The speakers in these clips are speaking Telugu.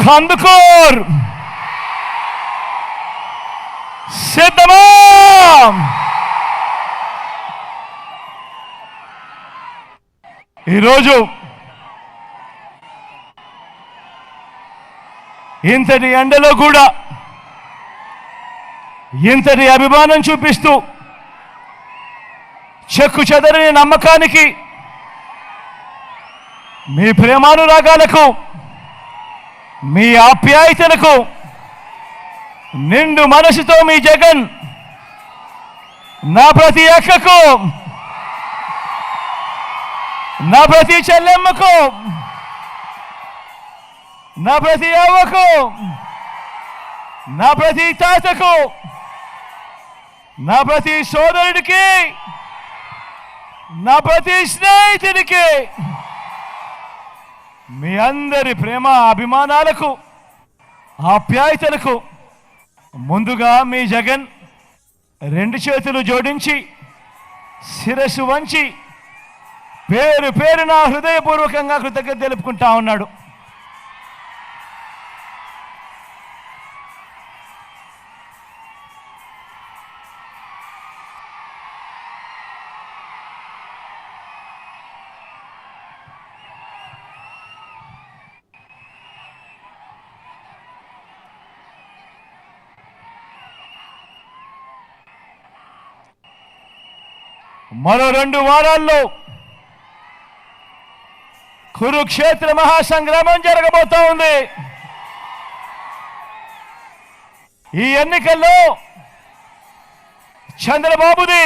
కందుకూర్ సిద్ధమా? ఈరోజు ఇంతటి ఎండలో కూడా ఇంతటి అభిమానం చూపిస్తూ చెక్కు చెదరని నమ్మకానికి, మీ ప్రేమానురాగాలకు, మీ ఆప్యాయతలకు నిండు మనసుతో మీ జగన్ నా ప్రతి అక్కకు, నా ప్రతి చెల్లెమ్మకు, నా ప్రతి అవ్వకు, నా ప్రతి తాతకు, నా ప్రతి సోదరుడికి, నా ప్రతి స్నేహితుడికి, మీ అందరి ప్రేమ అభిమానాలకు, ఆప్యాయతలకు ముందుగా మీ జగన్ రెండు చేతులు జోడించి శిరస్సు వంచి పేరు పేరున హృదయపూర్వకంగా కృతజ్ఞత తెలుపుకుంటా ఉన్నాడు. మరో 2 వారాల్లో కురుక్షేత్ర మహాసంగ్రామం జరగబోతా ఉంది. ఈ ఎన్నికల్లో చంద్రబాబుది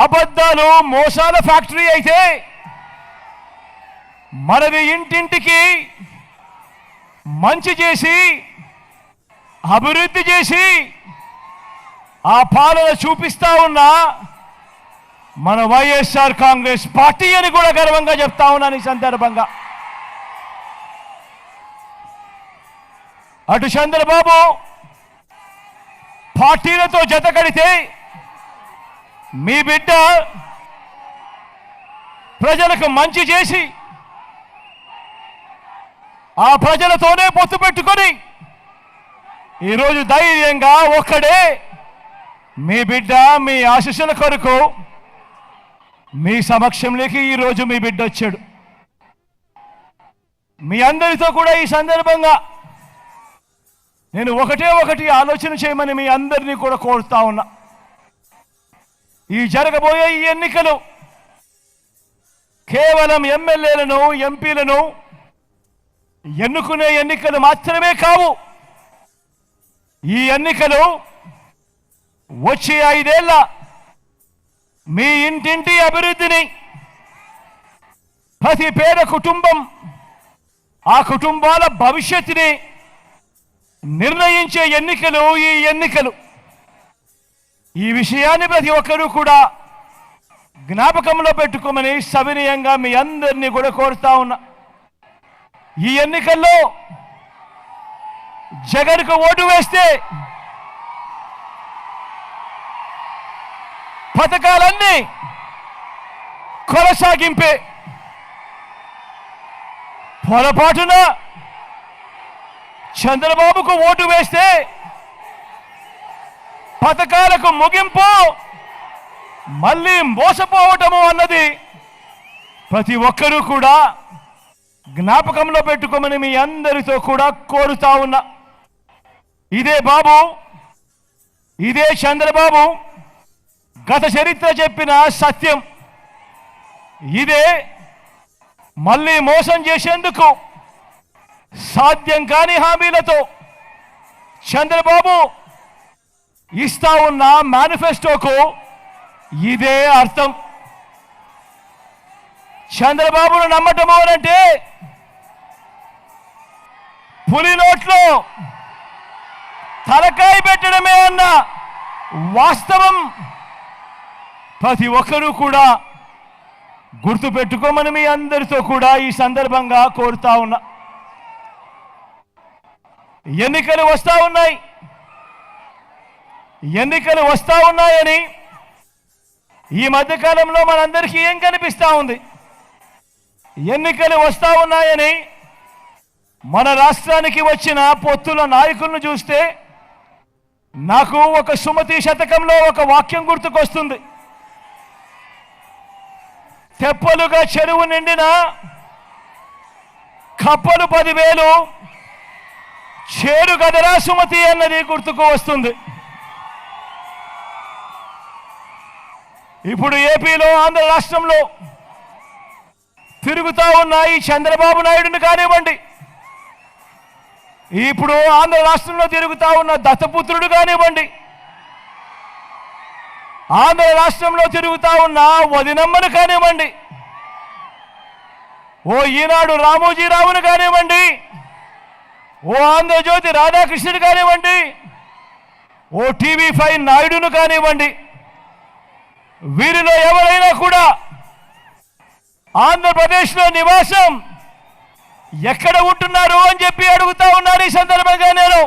అబద్ధాలు మోసాల ఫ్యాక్టరీ అయితే, మనది ఇంటింటికి మంచి చేసి అభివృద్ధి చేసి ఆ పాలన చూపిస్తా ఉన్న మన వైఎస్ఆర్ కాంగ్రెస్ పార్టీ అని కూడా గర్వంగా చెప్తా ఉన్నాను. ఈ సందర్భంగా అటు చంద్రబాబు పార్టీలతో జత కడితే, మీ బిడ్డ ప్రజలకు మంచి చేసి ఆ ప్రజలతోనే పొత్తు పెట్టుకొని ఈరోజు ధైర్యంగా ఒక్కడే మీ బిడ్డ మీ ఆశీస్సుల కొరకు మీ సమక్షంలోకి ఈరోజు మీ బిడ్డ వచ్చాడు. మీ అందరితో కూడా ఈ సందర్భంగా నేను ఒకటి ఆలోచన చేయమని మీ అందరినీ కూడా కోరుతా ఉన్నా. ఈ జరగబోయే ఈ ఎన్నికలు కేవలం ఎమ్మెల్యేలను, ఎంపీలను ఎన్నుకునే ఎన్నికలు మాత్రమే కావు. ఈ ఎన్నికలు వచ్చే 5 ఏళ్ల మీ ఇంటింటి అభివృద్ధిని, ప్రతి పేద కుటుంబం, ఆ కుటుంబాల భవిష్యత్తుని నిర్ణయించే ఎన్నికలు ఈ ఎన్నికలు. ఈ విషయాన్ని ప్రతి ఒక్కరూ కూడా జ్ఞాపకంలో పెట్టుకోమని సవినయంగా మీ అందరినీ కూడా కోరుతా ఉన్నా. ఈ ఎన్నికల్లో జగన్కు ఓటు వేస్తే పథకాలన్నీ కొనసాగింపే. పొరపాటున చంద్రబాబుకు ఓటు వేస్తే పథకాలకు ముగింపు, మళ్ళీ మోసపోవటము అన్నది ప్రతి ఒక్కరూ కూడా జ్ఞాపకంలో పెట్టుకోమని మీ అందరితో కూడా కోరుతా ఉన్నా. ఇదే బాబు, ఇదే చంద్రబాబు గత చరిత్ర చెప్పిన సత్యం. ఇదే మళ్ళీ మోసం చేసేందుకు సాధ్యం కాని హామీలతో చంద్రబాబు ఇస్తా ఉన్న మేనిఫెస్టోకు ఇదే అర్థం. చంద్రబాబును నమ్మటము అంటే పులి నోట్లో తలకాయ పెట్టడమే అన్న వాస్తవం ప్రతి ఒక్కరూ కూడా గుర్తుపెట్టుకోమని మీ అందరితో కూడా ఈ సందర్భంగా కోరుతా ఉన్నా. ఎన్నికలు వస్తా ఉన్నాయి. ఎన్నికలు వస్తా ఉన్నాయని ఈ మధ్యకాలంలో మనందరికీ ఏం కనిపిస్తూ ఉంది? ఎన్నికలు వస్తా ఉన్నాయని మన రాష్ట్రానికి వచ్చిన పొత్తుల నాయకులను చూస్తే నాకు ఒక సుమతి శతకంలో ఒక వాక్యం గుర్తుకొస్తుంది. తెప్పలుగా చెరువు నిండిన కప్పలు 10,000 చేరు గదరా సుమతి అన్నది గుర్తుకు వస్తుంది. ఇప్పుడు ఏపీలో ఆంధ్ర రాష్ట్రంలో తిరుగుతా ఉన్న ఈ చంద్రబాబు నాయుడుని కానివ్వండి, ఇప్పుడు ఆంధ్ర రాష్ట్రంలో తిరుగుతా ఉన్న దత్తపుత్రుడు కానివ్వండి, ఆంధ్ర రాష్ట్రంలో తిరుగుతా ఉన్న వదినమ్మను కానివ్వండి, ఓ ఈనాడు రామోజీరావును కానివ్వండి, ఓ ఆంధ్రజ్యోతి రాధాకృష్ణుడు కానివ్వండి, ఓ TV5 నాయుడును కానివ్వండి, వీరిలో ఎవరైనా కూడా ఆంధ్రప్రదేశ్లో నివాసం ఎక్కడ ఉంటున్నారు అని చెప్పి అడుగుతా ఉన్నారు. ఈ సందర్భంగా నేను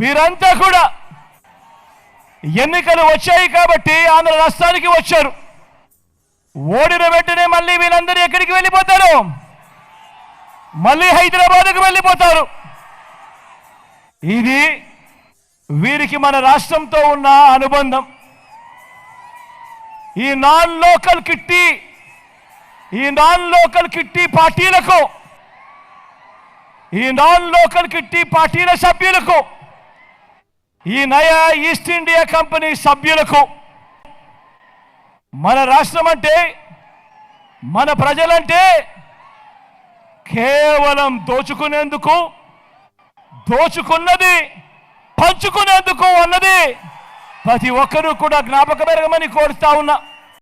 వీరంతా కూడా ఎన్నికలు వచ్చాయి కాబట్టి ఆంధ్ర రాష్ట్రానికి వచ్చారు. ఓడిన వెంటనే మళ్ళీ వీళ్ళందరూ ఎక్కడికి వెళ్ళిపోతారు? మళ్ళీ హైదరాబాద్కు వెళ్ళిపోతారు. ఇది వీరికి మన రాష్ట్రంతో ఉన్న అనుబంధం. ఈ నాన్ లోకల్ కిట్టి పార్టీల సభ్యులకు, ఈ నయా ఈస్ట్ ఇండియా కంపెనీ సభ్యులకు మన రాష్ట్రం అంటే, మన ప్రజలంటే కేవలం దోచుకున్నది పంచుకునేందుకు అన్నది ప్రతి ఒక్కరూ కూడా జ్ఞాపకం పెరగమని కోరుతా ఉన్నా.